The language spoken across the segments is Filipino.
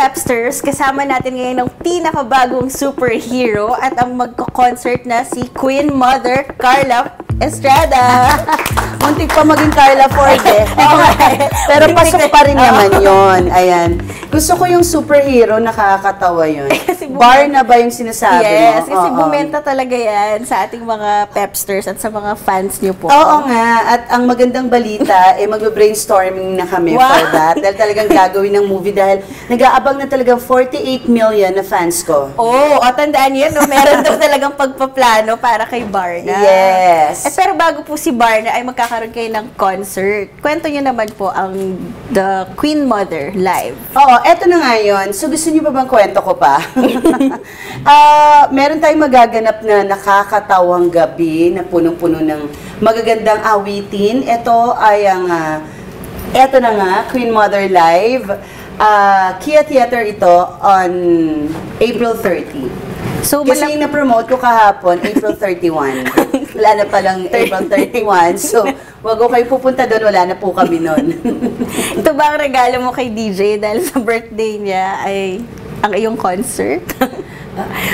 Pepsters, kasama natin ngayon ang pinakabagong superhero at ang magko-concert na si Queen Mother Carla Estrada. Muntik pa maging Carla Ford eh. Okay. Pero pasok pa rin naman yon. Ayan. Gusto ko yung superhero, nakakatawa yun. Bar na ba yung sinasabi mo? Yes, kasi bumenta talaga yan sa ating mga Pepsters at sa mga fans niyo po. Oo nga. At ang magandang balita, magbe-brainstorming na kami for that. Dahil talagang gagawin ng movie dahil nag-aabang na talagang 48 million na fans ko. Tandaan niyo, no? Meron daw talagang pagpaplano para kay Barna. Yes. Pero bago po si Barna ay magkakaroon kayo ng concert. Kwento niyo naman po ang The Queen Mother live. Oo, eto na nga yun. So gusto niyo pa bang kwento ko pa? Meron tayong magaganap na nakakatawang gabi na punong-puno ng magagandang awitin. Ito ay eto na nga, Queen Mother Live. Kia Theater ito on April 30. So, kasi yung na-promote ko kahapon, April 31. Wala na palang April 31. So, wag ko kayo pupunta doon, wala na po kami noon. Ito ba ang regalo mo kay DJ dahil sa birthday niya ay ang iyong concert?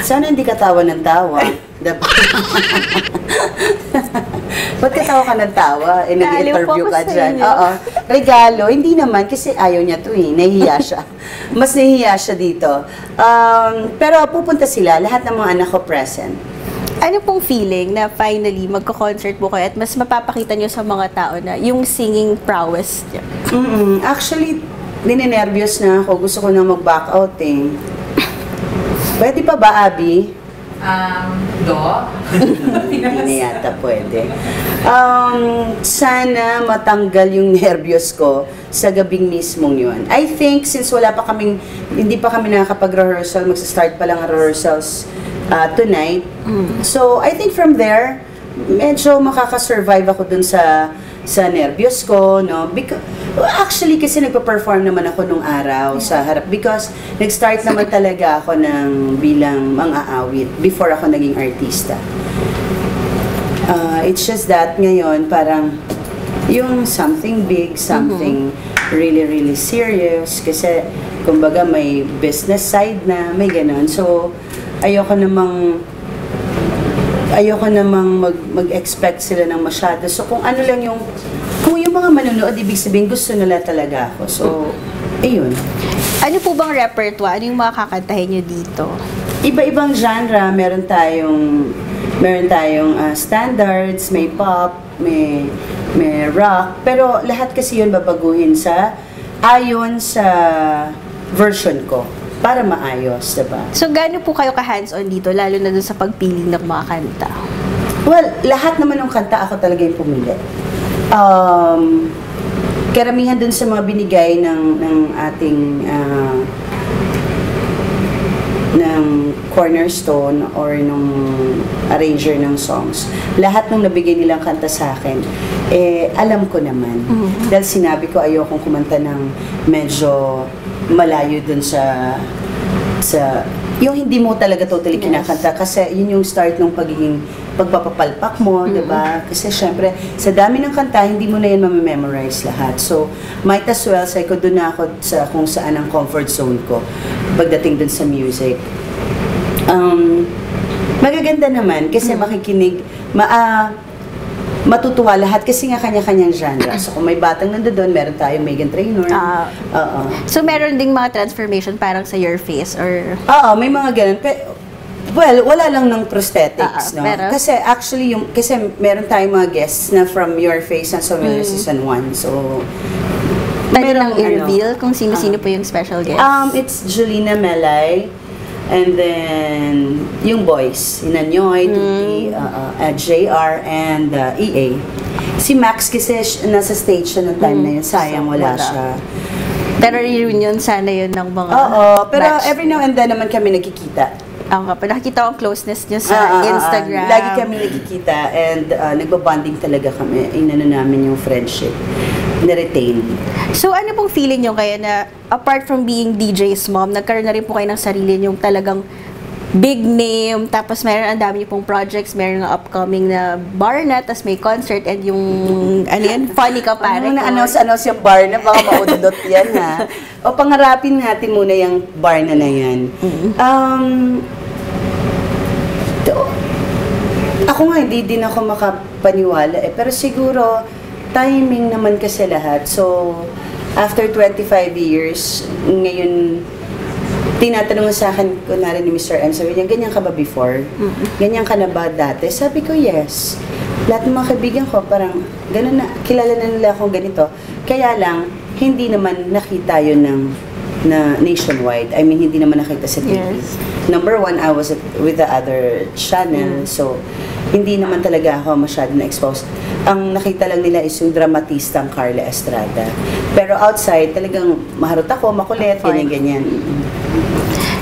Sana hindi ka tawa ng tawa. Ba't ka tawa ka ng tawa? Nag-interview ka dyan. Oo. Regalo, hindi naman kasi ayaw niya to eh. Nahihiya siya. Mas nahihiya siya dito. Pero pupunta sila, lahat ng mga anak ko present. Ano pong feeling na finally magko-concert po kayo at mas mapapakita niyo sa mga tao na yung singing prowess niya? Actually, ninenervyos na ako. Gusto ko na mag-back out eh. Pwede pa ba, Abby? Hindi na yata pwede. Sana matanggal yung nervyos ko sa gabing mismong yun. I think since hindi pa kami nakakapag-rehearsal, magsa-start pa lang ang rehearsals tonight. So, I think from there, medyo makakasurvive ako dun sa nervyos ko, no? Actually, kasi nagpa-perform naman ako nung araw sa harap because nag-start naman talaga ako bilang mang-aawit before ako naging artista. It's just that ngayon, parang yung something big, something really, really serious kasi kumbaga may business side na, may ganon. So, ayoko namang mag-expect sila ng masyado. So, kung yung mga manonood, ibig sabihin, gusto nila talaga ako. So, ayun. Ano po bang repertoire? Ano yung mga kakantahin nyo dito? Iba-ibang genre. Meron tayong standards, may pop, may rock. Pero lahat kasi yun babaguhin ayon sa version ko. Para maayos, diba? So, gaano po kayo ka-hands-on dito, lalo na dun sa pagpili ng mga kanta? Well, lahat naman ng kanta ako talaga yung pumili. Karamihan dun sa mga binigay ng ating ng cornerstone or nung arranger ng songs. Lahat ng nabigay nilang kanta sa akin, alam ko naman. Dahil sinabi ko ayokong kumanta ng medyo malayo dun sa yung hindi mo talaga totally kinakanta kasi yun yung start ng pagpapapalpak mo, diba? Kasi syempre, sa dami ng kanta, hindi mo na yan mamememorize lahat. So, might as well, say ko doon na ako sa kung saan ang comfort zone ko pagdating dun sa music. Magaganda naman kasi makikinig, matutuwa lahat kasi nga kanya-kanyang genre. So, kung may batang nandoon, meron tayong Meghan Trainor. So, meron ding mga transformation parang sa Your Face or... Oo, may mga ganun. Well, wala lang ng prosthetics, no? Pero... Kasi actually, kasi meron tayong mga guests na from Your Face na Season 1. So, pwede lang i-reveal kung sino-sino po yung special guest? It's Julina Melay. And then, yung boys, Inanyoy, Tuti, JR, and EA. Si Max kasi nasa stage siya ng time na yun. Sayang, wala siya. Pero reunion sana yun ng mga pero every now and then naman kami nagkikita. Nakikita ko ang closeness niyo sa Instagram. Lagi kami nagkikita and nagbabonding talaga kami. Inano namin yung friendship. Na-retain. So, ano pong feeling nyo kaya na, apart from being DJ's mom, nagkaroon na rin po kayo ng sarili nyong talagang big name, tapos meron ang dami pong projects, meron ng upcoming na Barna, tapos may concert, and yung, ano yan, funny ka pare. Na-announce yung Barna, baka maudot yan ha. O pangarapin natin muna yung Barna na yan. Ako nga, hindi din ako makapaniwala pero siguro, timing naman kasi lahat. So, after 25 years, ngayon, tinatanong sa akin, kunwari ni Mr. M, sabi niya, ganyan ka ba before? Ganyan ka na ba dati? Sabi ko, yes. Lahat ng mga kaibigan ko, parang, ganun na, kilala na nila akong ganito. Kaya lang, hindi naman nakita yun na nationwide. I mean, hindi naman nakita sa TV. Yes. Number one, I was with the other channel, so, hindi naman talaga ako masyado na-expose. Ang nakita lang nila is yung dramatistang Carla Estrada. Pero outside, talagang maharot ako, makulit, ganyan-ganyan.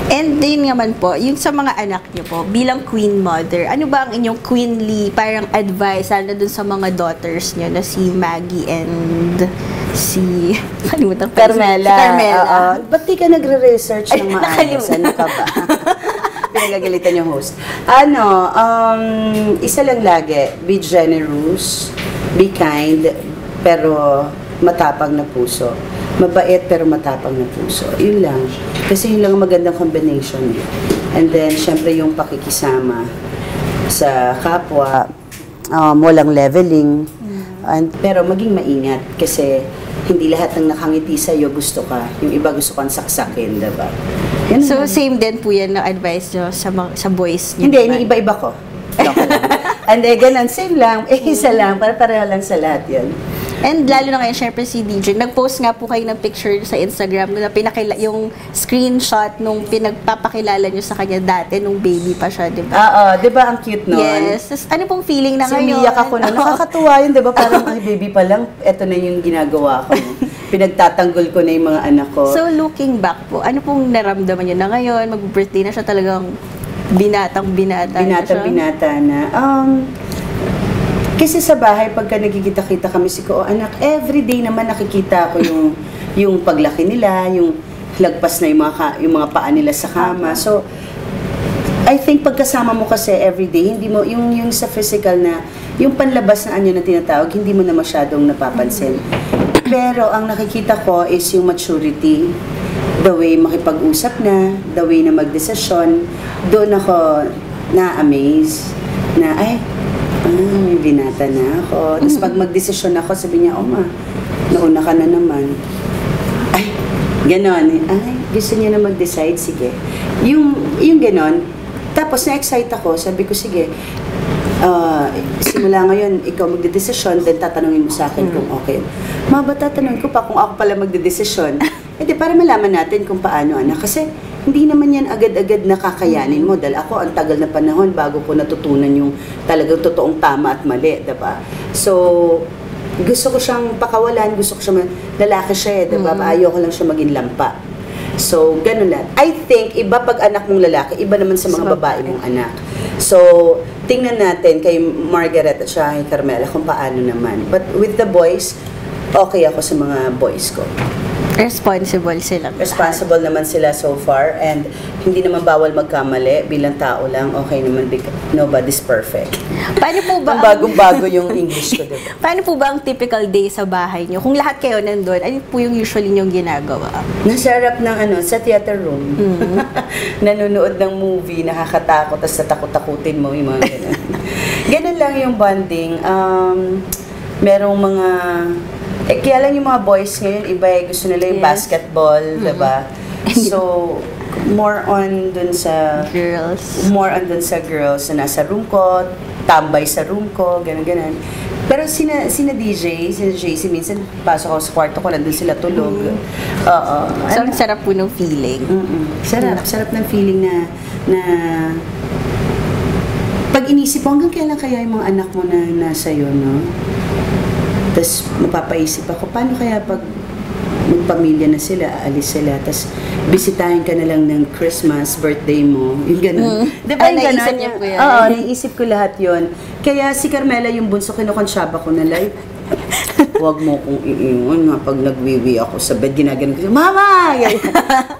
And din naman po, yung sa mga anak niyo po, bilang queen mother, ano ba ang inyong queenly parang advice, lalo na dun sa mga daughters niyo na si Maggie and si kalimutan ko. Carmela. Si Carmela. Ba't di ka nagre-research ng maayos? Ano ka ba? Pinagagalitan yung host. Isa lang lagi, be generous, be kind, pero matapang na puso. Mabait pero matapang na puso. Yun lang. Kasi yun lang ang magandang combination. And then, syempre yung pakikisama sa kapwa, walang leveling. Pero maging maingat kasi hindi lahat ng nakangiti sa'yo gusto ka. Yung iba gusto kang saksakin, diba? Yan So, naman. same din po yan na advice nyo sa boys niyo. Hindi, iniiba-iba ko. And ganun, same lang. Isa lang, para-pareho lang sa lahat yun. And lalo na ngayon, syempre si DJ, nag-post nga po kayo ng picture sa Instagram na yung screenshot nung pinagpapakilala nyo sa kanya dati, nung baby pa siya, di ba? Oo, di ba ang cute nun? Yes. Tapos, ano pong feeling na ngayon? Sumiyak ako na. Nakakatuwa yun, di ba? Parang, ay, baby pa lang, eto na yung ginagawa ko. Pinagtatanggol ko na yung mga anak ko. So, looking back po, ano pong naramdaman nyo na ngayon? Mag-birthday na siya, talagang binatang-binata na siya? Binata na. Kasi sa bahay, pagka nagkikita-kita kami si Ko, anak, everyday naman nakikita ko yung paglaki nila, yung lagpas na yung mga paa nila sa kama. So, I think pagkasama mo kasi everyday, hindi mo, yung sa physical na, yung panlabas na anyo na tinatawag, hindi mo na masyadong napapansin. Pero ang nakikita ko is yung maturity, the way makipag-usap na, the way na magdesisyon. Doon ako na-amaze na, may binata na ako. Tapos pag magdesisyon ako, sabi niya, ma, nauna ka na naman. Ay, ganon. Ay, gusto niya na mag-decide, sige. Yung ganon, tapos na-excite ako, sabi ko, sige, simula ngayon, ikaw magdedesisyon, then tatanungin mo sa akin kung okay. Ma, ba tatanungin ko pa kung ako pala magdedesisyon? Para malaman natin kung paano, anak. Kasi, hindi naman yan agad-agad nakakayanin mo. Dahil ako, ang tagal na panahon bago ko natutunan yung talagang totoong tama at mali, diba? So, gusto ko siyang pakawalan, gusto ko siyang lalaki siya, diba? Ayoko lang siya maging lampa. So, ganun lang. I think, iba pag anak mong lalaki, iba naman sa mga babae mong anak. So, tingnan natin kay Margaret at siya kay Carmela kung paano naman. But with the boys, okay ako sa mga boys ko. Responsible sila. Responsible naman sila so far, and hindi naman bawal magkamali. Bilang tao lang, okay naman, nobody's perfect. Paano po ba ang bagong-bago yung English ko, diba? Paano po ba ang typical day sa bahay niyo? Kung lahat kayo nandun, ano po yung usually niyong ginagawa? Nasa harap ng sa theater room. Nanonood ng movie, nakakatakot, tapos natakot-takutin mo yung mga ganun. Ganun lang yung bonding. Merong mga kaya lang yung mga boys ngayon, iba gusto nila yung basketball, diba? So, more on dun sa girls na nasa room ko, tambay sa room ko, gano'n. Pero sina JC, minsan pasok ako sa kwarto ko, nandun sila tulog. Oo. So, ang sarap po ng feeling. Sarap ng feeling na pag inisip mo, hanggang kailan kaya yung mga anak mo na nasa iyo, no? Tapos mapapaisip ako, paano kaya pag magpamilya na sila, aalis sila, tapos bisitahin ka na lang ng Christmas, birthday mo, yung gano'n. Diba yung gano'n? Naisip niyo po yan? Oo, naisip ko lahat yon. Kaya si Carmela, yung bunso, kinukonsyaba ko na like, huwag mo kong iingon pag nagwiwi ako sa bed, ginaganon ko, Mama!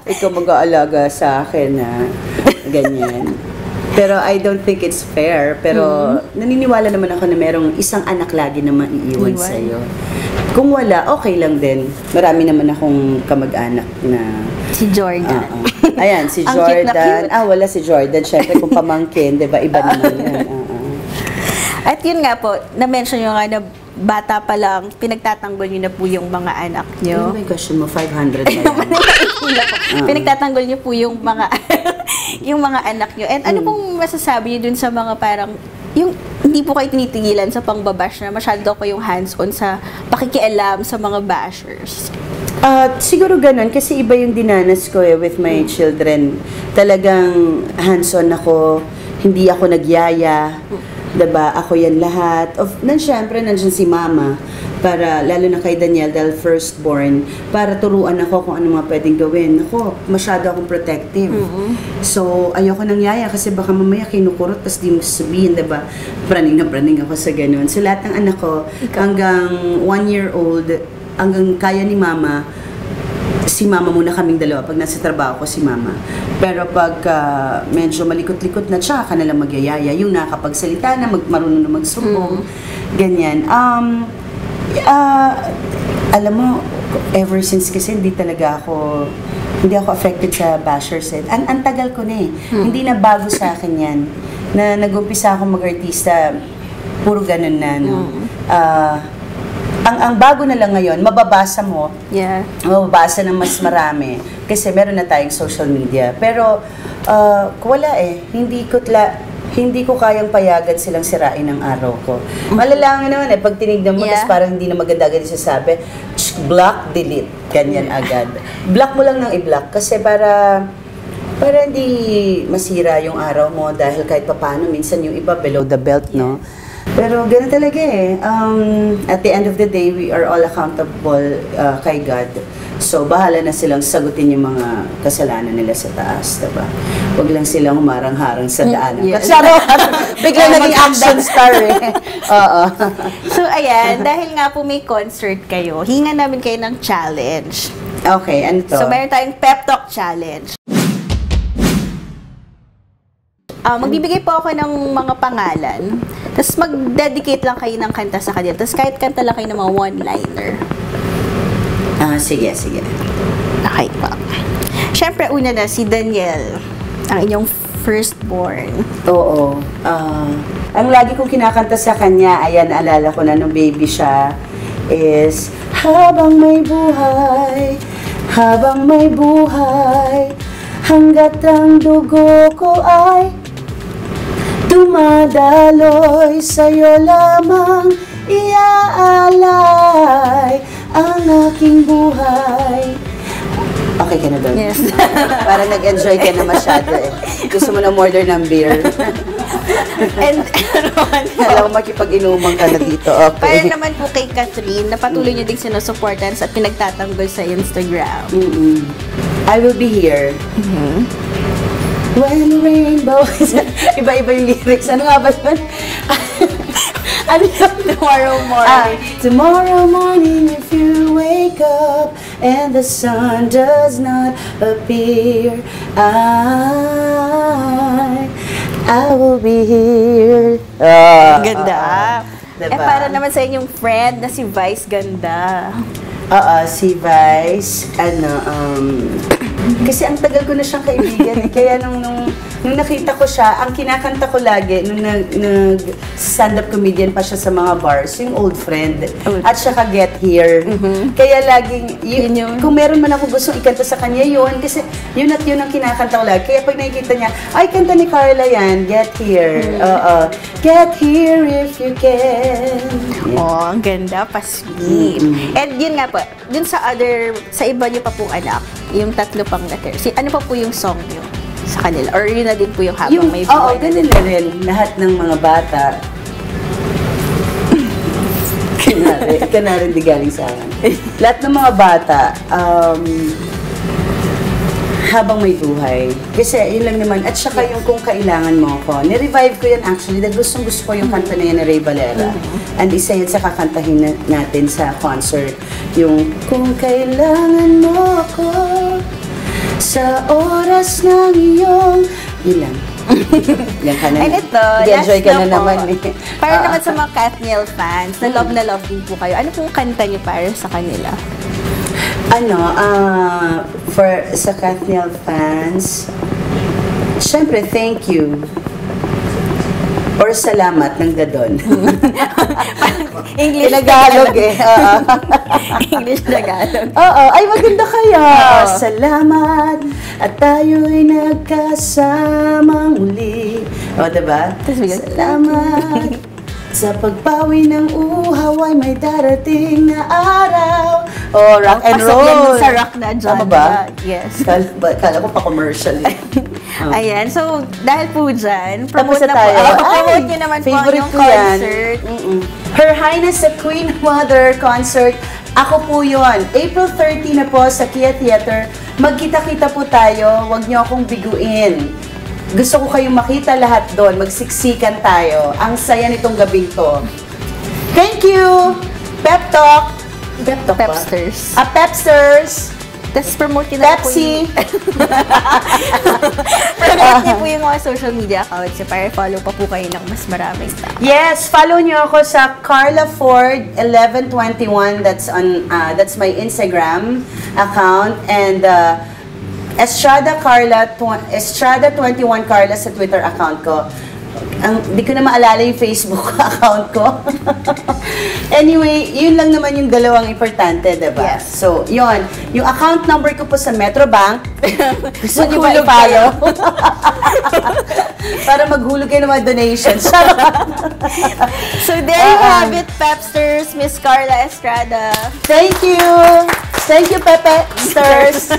Ikaw mag-aalaga sa akin, ha? Ganyan. Pero I don't think it's fair. Pero naniniwala naman ako na merong isang anak lagi na maiiwan sa'yo. Kung wala, okay lang din. Marami naman akong kamag-anak na... Si Jordan. Ayan, si Ang cute na Jordan. cute. Wala si Jordan. Siyempre, kung pamangkin, di ba, iba naman yan. At yun nga po, na-mention nyo nga na bata pa lang, pinagtatanggol nyo na po yung mga anak nyo. Ano ba yung question mo? 500 na yan. Pinagtatanggol nyo po yung mga yung mga anak nyo. And ano pong masasabi nyo dun sa mga parang yung hindi po kayo tinitigilan sa pangbabash na masyado ko yung hands-on sa pakikialam sa mga bashers? Siguro ganun, kasi iba yung dinanas ko with my children. Talagang hands-on ako, hindi ako nagyaya. Diba? Ako yan lahat. Siyempre, nandiyan si mama para, lalo na kay Daniel, dahil firstborn, para turuan ako kung ano mga pwedeng gawin. Ako, masyado akong protective. So, ayoko nang yaya kasi baka mamaya kinukurot tapos di mo sabihin, diba? Praning na praning ako sa ganun. So, lahat ng anak ko, hanggang 1-year-old, hanggang kaya ni mama, si mama muna kaming dalawa. Pag nasa trabaho ko, si mama. Pero pag medyo malikot-likot na, tsaka ka nalang magyayaya. Yung nakapagsalita na, marunong na magsumbong. Ganyan. Alam mo, ever since kasi hindi ako affected sa bashers. Ang tagal ko na eh. Hindi na bago sa akin yan. Na nag-umpisa akong mag-artista, puro ganun na, no? Ang bago na lang ngayon, mababasa mo. Yeah. Mababasa ng mas marami. Kasi meron na tayong social media. Pero, wala eh. Hindi ko kayang payagan silang sirain ang araw ko. Malalangin naman eh. Pag tinignan mo, tas parang hindi na maganda-agad isasabi, block, delete. Ganyan agad. Block mo lang ng i-block. Kasi para hindi masira yung araw mo dahil kahit papano, minsan yung iba below the belt, no? Pero gano'n talaga eh. At the end of the day, we are all accountable kay God. So, bahala na silang sagutin yung mga kasalanan nila sa taas, diba? Huwag lang silang humarang-harang sa daanan. Yes. Bigla naging action star eh. Oo. So, ayan, dahil nga po may concert kayo, hinga namin kayo ng challenge. Okay, ano to? So, meron tayong pep talk challenge. Magbibigay po ako ng mga pangalan. Tapos mag-dedicate lang kayo ng kanta sa kanila. Tapos kahit kanta lang kayo ng mga one-liner. Sige. Okay po. Siyempre, una na si Daniel, ang inyong firstborn. Oo. Ang lagi kong kinakanta sa kanya, ayan, alala ko na nung baby siya, is, habang may buhay, hanggat ang dugo ko ay dumadaloy, sa'yo lamang iaalay ang aking buhay. Okay ka na doon? Yes. Parang nag-enjoy ka na masyado eh. Gusto mo na order ng beer. And, alam mo, makipag-inuman ka na dito. Okay. para naman po kay Catherine, na patuloy niyo din sinusuportan at pinagtatanggol sa Instagram. I will be here. When the rainbow is... Iba-iba yung lyrics. Ano nga ba yun? Ano yung Tomorrow morning. Tomorrow morning if you wake up and the sun does not appear, I will be here. Ganda. Diba? Para naman sa inyong friend na si Vice, ganda. Si Vice, kasi ang tagal ko na siyang kaibigan eh. Kaya nung nakita ko siya, ang kinakanta ko lagi, nung nag-stand-up comedian pa siya sa mga bars, yung Old Friend. At saka Get Here. Kaya laging, kung meron man ako gustong ikanta sa kanya, yun. Kasi yun at yun ang kinakanta ko lagi. Kaya pag nakikita niya, ay, kanta ni Carla yan, Get Here. Get here if you can. Oh, ang ganda, pa-sweet. And yun nga po, dun sa iba niyo pa po anak, yung tatlo pang letter. Ano pa po yung song niyo sa kanila? Or yun na din po yung habang may buhay? Oo, ganun na rin. Lahat ng mga bata, ka na rin di galing sa akin. Lahat ng mga bata, habang may buhay. Kasi yun lang naman. At saka yung kung kailangan mo ako. Ni-revive ko yan actually. Dahil gustong-gusto ko yung kanta na yan ni Ray Valera. And isa yan sa kakantahin natin sa concert. Yung kung kailangan mo ako sa oras ng iyong... Yun lang. Yan ka na. And ito, enjoy last ka na na po. naman eh. Para naman sa mga Kathniel fans, na love din po kayo. Ano pong kanta niyo para sa kanila? Sa Kathniel fans, syempre, thank you. Or salamat ng dadon. English Tagalog eh. English Tagalog. Oo, ay maganda kaya. Salamat at tayo'y nagkasamang muli. O, diba? Salamat sa pagbawi ng uhaw ay may darating na araw. O, rock and roll. Pasok yan sa rock na dyan. Tama ba? Yes. Kala ko pa commercial eh. Ayan, so dahil po dyan, Tapos promote na na tayo. po. Promote nyo naman po favorite yung ko yan. concert. Her Highness the Queen Mother Concert. Ako po yun. April 30 na po sa Kia Theater. Magkita-kita po tayo. Huwag niyo akong biguin. Gusto ko kayong makita lahat doon. Magsiksikan tayo. Ang saya nitong gabing to. Thank you! Pep Talk. Pep Talk ba? Pepsters. Pepsters. Tapos promote nyo na po Pepsi. promote nyo po yung mga social media accounts nyo para follow pa po kayo ng mas maraming tao. Yes, follow niyo ako sa Carla Ford 1121. That's my Instagram account, and Estrada 21 Carla sa Twitter account ko. Di ko na maalala yung Facebook account ko. Anyway, yun lang naman yung dalawang importante, diba? Yes. So, yun. Yung account number ko po sa Metrobank. Gusto niyo ba Maghulog i-follow? Para maghulog kayo ng mga donations. So there you have it, Pepsters, Miss Carla Estrada. Thank you! Thank you, Pepe Stars!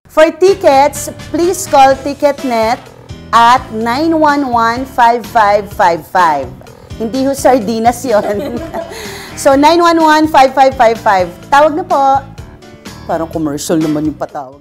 For tickets, please call TicketNet at 911-5555. Hindi ho sardinas yun. So, 911-5555. Tawag na po. Parang commercial naman yung patawag.